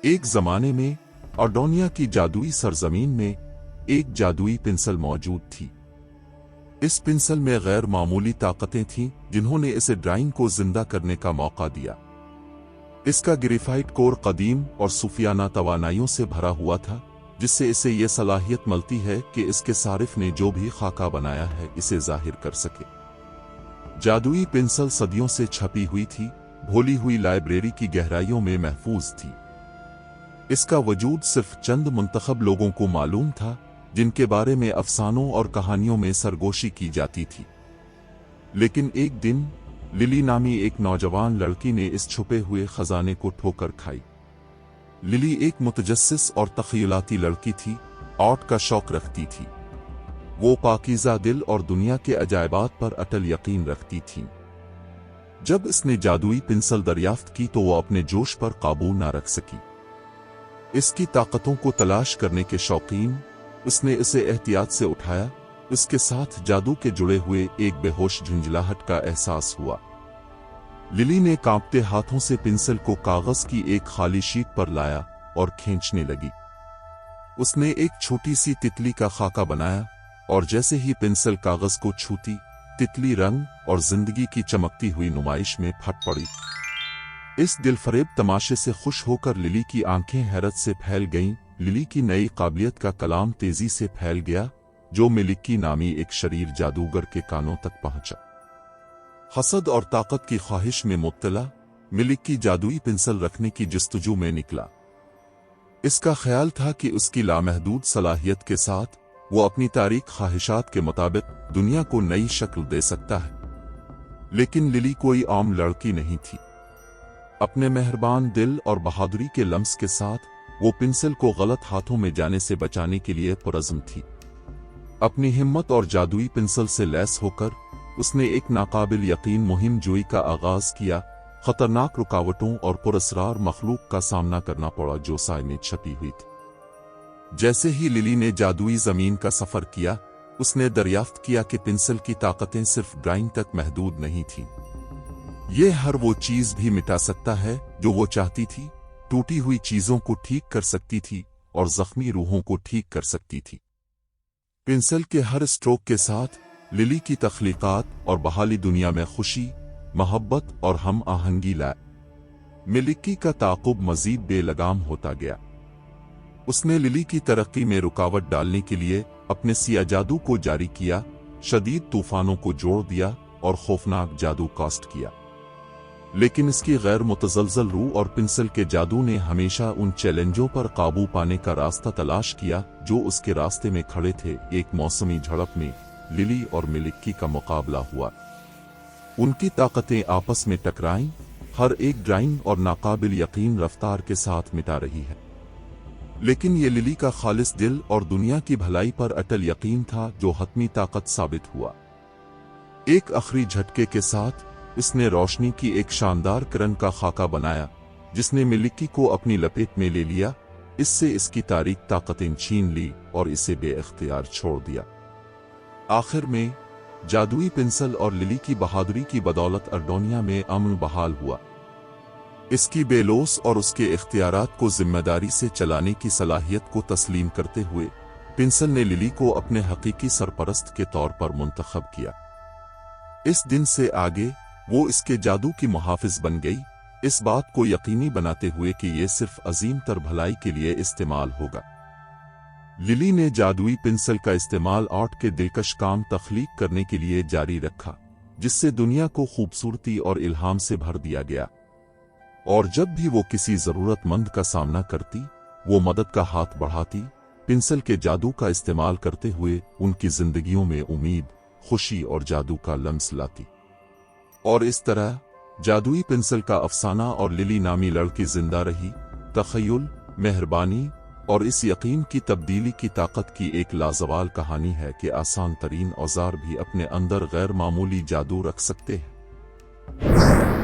एक जमाने में अर्डोनिया की जादुई सरजमीन में एक जादुई पेंसिल मौजूद थी। इस पेंसिल में गैर मामूली ताकतें थीं जिन्होंने इसे ड्राइंग को जिंदा करने का मौका दिया। इसका ग्रेफाइट कोर कदीम और सूफियाना तवानाइयों से भरा हुआ था, जिससे इसे ये सलाहियत मिलती है कि इसके सारिफ ने जो भी खाका बनाया है इसे जाहिर कर सके। जादुई पेंसिल सदियों से छपी हुई थी, भोली हुई लाइब्रेरी की गहराइयों में महफूज थी। इसका वजूद सिर्फ चंद मुंतखब लोगों को मालूम था, जिनके बारे में अफसानों और कहानियों में सरगोशी की जाती थी। लेकिन एक दिन लिली नामी एक नौजवान लड़की ने इस छुपे हुए खजाने को ठोकर खाई। लिली एक मुतजस्सिस और तख़यलाती लड़की थी, आर्ट का शौक रखती थी। वो पाकीज़ा दिल और दुनिया के अजायबात पर अटल यकीन रखती थी। जब इसने जादुई पेंसिल दरियाफ्त की तो वो अपने जोश पर काबू ना रख सकी। इसकी ताकतों को तलाश करने के शौकीन उसने इसे एहतियात से उठाया। इसके साथ जादू के जुड़े हुए एक बेहोश झुंझलाहट का एहसास हुआ। लिली ने कांपते हाथों से पेंसिल को कागज की एक खाली शीट पर लाया और खींचने लगी। उसने एक छोटी सी तितली का खाका बनाया और जैसे ही पेंसिल कागज को छूती, तितली रंग और जिंदगी की चमकती हुई नुमाइश में फट पड़ी। इस दिलफरेब तमाशे से खुश होकर लिली की आंखें हैरत से फैल गईं। लिली की नई काबिलियत का कलाम तेजी से फैल गया, जो मिलिकी नामी एक शरीर जादूगर के कानों तक पहुंचा। हसद और ताकत की ख्वाहिश में मुब्तला मिलिकी जादुई पेंसिल रखने की जस्तजू में निकला। इसका ख्याल था कि उसकी लामहदूद सलाहियत के साथ वो अपनी तारीख ख्वाहिशात के मुताबिक दुनिया को नई शक्ल दे सकता है। लेकिन लिली कोई आम लड़की नहीं थी। अपने मेहरबान दिल और बहादुरी के लम्स के साथ वो पेंसिल को गलत हाथों में जाने से बचाने के लिए पुरज़्म थी। अपनी हिम्मत और जादुई पेंसिल से लैस होकर उसने एक नाकाबिल यकीन मुहिम जोई का आगाज किया। खतरनाक रुकावटों और पुरस्रार मखलूक का सामना करना पड़ा जो साए में छपी हुई थी। जैसे ही लिली ने जादुई जमीन का सफर किया, उसने दरियाफ्त किया कि पेंसिल की ताकतें सिर्फ ड्राइंग तक महदूद नहीं थीं। ये हर वो चीज भी मिटा सकता है जो वो चाहती थी, टूटी हुई चीजों को ठीक कर सकती थी और जख्मी रूहों को ठीक कर सकती थी। पेंसिल के हर स्ट्रोक के साथ लिली की तख्लीकात और बहाली दुनिया में खुशी, मोहब्बत और हम आहंगी लाए। मिलिकी का ताक़ुब मजीद बेलगाम होता गया। उसने लिली की तरक्की में रुकावट डालने के लिए अपने सिया जादू को जारी किया, शदीद तूफानों को जोड़ दिया और खौफनाक जादू कास्ट किया। लेकिन इसकी गैर मुतज़लज़ल रूह और पेंसिल के जादू ने हमेशा उन चैलेंजों पर काबू पाने का रास्ता तलाश किया जो उसके रास्ते में खड़े थे। एक मौसमी झड़प में लिली और मिलिकी का मुकाबला हुआ। उनकी ताकतें आपस में टकराईं, हर एक ड्राइंग और नाकाबिल यकीन रफ्तार के साथ मिटा रही है। लेकिन ये लिली का खालिस दिल और दुनिया की भलाई पर अटल यकीन था जो हतमी ताकत साबित हुआ। एक आखिरी झटके के साथ इसने रोशनी की एक शानदार किरण का खाका बनाया, जिसने मिलिकी को अपनी लपेट में ले लिया। इससे इसकी तारीक ताकतें छीन ली और इसे बेइख्तियार छोड़ दिया। आखिर में जादुई पेंसिल और लिली की बहादुरी की बदौलत अर्डोनिया में अमन बहाल हुआ। इसकी बेलोस और उसके इख्तियारात को जिम्मेदारी से चलाने की सलाहियत को तस्लीम करते हुए पेंसिल ने लिली को अपने हकीकी सरपरस्त के तौर पर मुंतखब किया। इस दिन से आगे वो इसके जादू की मुहाफिज बन गई, इस बात को यकीनी बनाते हुए कि ये सिर्फ अजीम तर भलाई के लिए इस्तेमाल होगा। लिली ने जादुई पेंसिल का इस्तेमाल आर्ट के दिलकश काम तख्लीक करने के लिए जारी रखा, जिससे दुनिया को खूबसूरती और इल्हाम से भर दिया गया। और जब भी वो किसी जरूरतमंद का सामना करती, वो मदद का हाथ बढ़ाती, पेंसिल के जादू का इस्तेमाल करते हुए उनकी जिंदगियों में उम्मीद, खुशी और जादू का लम्स लाती। और इस तरह जादुई पेंसिल का अफसाना और लिली नामी लड़की जिंदा रही। तखय्युल, मेहरबानी और इस यकीन की तब्दीली की ताकत की एक लाजवाल कहानी है कि आसान तरीन औजार भी अपने अंदर गैर मामूली जादू रख सकते हैं।